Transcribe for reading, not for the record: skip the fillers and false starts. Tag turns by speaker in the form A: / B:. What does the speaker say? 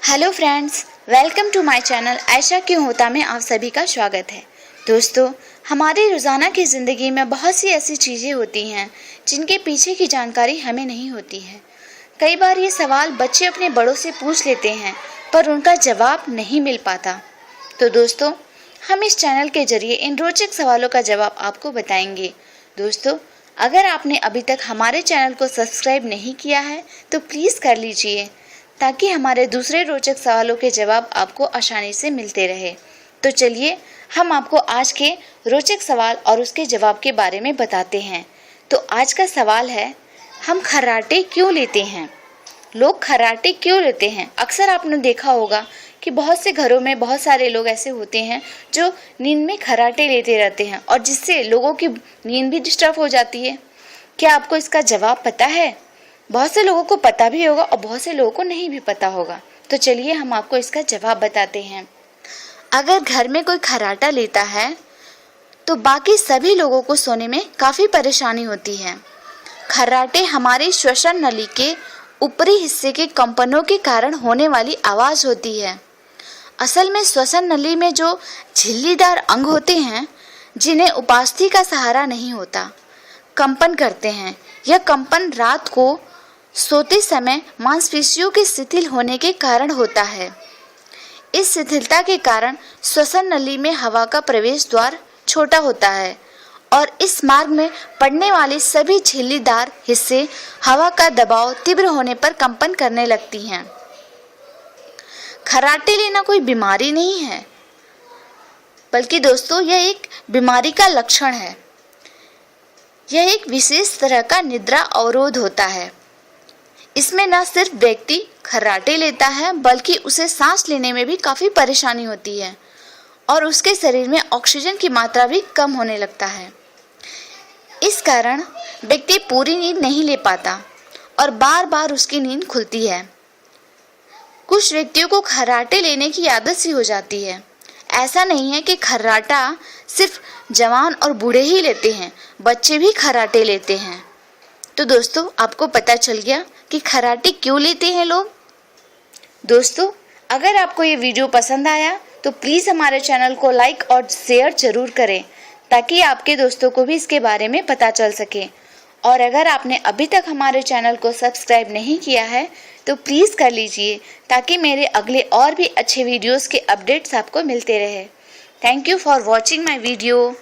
A: Hello friends, welcome to my channel ऐसा क्यों होता में आप सभी का स्वागत है। दोस्तों, हमारी रोज़ाना की ज़िंदगी में बहुत सी ऐसी चीज़ें होती हैं जिनके पीछे की जानकारी हमें नहीं होती है। कई बार ये सवाल बच्चे अपने बड़ों से पूछ लेते हैं पर उनका जवाब नहीं मिल पाता। तो दोस्तों, हम इस चैनल के जरिए इन रोचक सवालों का जवाब आपको बताएंगे। दोस्तों, अगर आपने अभी तक हमारे चैनल को सब्सक्राइब नहीं किया है तो प्लीज़ कर लीजिए ताकि हमारे दूसरे रोचक सवालों के जवाब आपको आसानी से मिलते रहे। तो चलिए हम आपको आज के रोचक सवाल और उसके जवाब के बारे में बताते हैं। तो आज का सवाल है, हम खर्राटे क्यों लेते हैं? लोग खर्राटे क्यों लेते हैं? अक्सर आपने देखा होगा कि बहुत से घरों में बहुत सारे लोग ऐसे होते हैं जो नींद में खर्राटे लेते रहते हैं और जिससे लोगों की नींद भी डिस्टर्ब हो जाती है। क्या आपको इसका जवाब पता है? बहुत से लोगों को पता भी होगा और बहुत से लोगों को नहीं भी पता होगा। तो चलिए हम आपको इसका जवाब बताते हैं। अगर घर में कोई खर्राटा लेता है तो बाकी सभी लोगों को सोने में काफ़ी परेशानी होती है। खर्राटे हमारे श्वसन नली के ऊपरी हिस्से के कंपनों के कारण होने वाली आवाज़ होती है। असल में श्वसन नली में जो झिल्लीदार अंग होते हैं जिन्हें उपास्थि का सहारा नहीं होता, कंपन करते हैं। यह कंपन रात को सोते समय मांसपेशियों के शिथिल होने के कारण होता है। इस शिथिलता के कारण श्वसन नली में हवा का प्रवेश द्वार छोटा होता है और इस मार्ग में पड़ने वाले सभी झिल्लीदार हिस्से हवा का दबाव तीव्र होने पर कंपन करने लगती हैं। खर्राटे लेना कोई बीमारी नहीं है, बल्कि दोस्तों यह एक बीमारी का लक्षण है। यह एक विशेष तरह का निद्रा अवरोध होता है। इसमें न सिर्फ व्यक्ति खर्राटे लेता है बल्कि उसे सांस लेने में भी काफ़ी परेशानी होती है और उसके शरीर में ऑक्सीजन की मात्रा भी कम होने लगता है। इस कारण व्यक्ति पूरी नींद नहीं ले पाता और बार बार उसकी नींद खुलती है। कुछ व्यक्तियों को खर्राटे लेने की आदत सी हो जाती है। ऐसा नहीं है कि खर्राटा सिर्फ जवान और बूढ़े ही लेते हैं, बच्चे भी खर्राटे लेते हैं। तो दोस्तों, आपको पता चल गया कि खर्राटे क्यों लेते हैं लोग। दोस्तों, अगर आपको ये वीडियो पसंद आया तो प्लीज़ हमारे चैनल को लाइक और शेयर ज़रूर करें ताकि आपके दोस्तों को भी इसके बारे में पता चल सके। और अगर आपने अभी तक हमारे चैनल को सब्सक्राइब नहीं किया है तो प्लीज़ कर लीजिए ताकि मेरे अगले और भी अच्छे वीडियोस के अपडेट्स आपको मिलते रहे। Thank you for watching my video.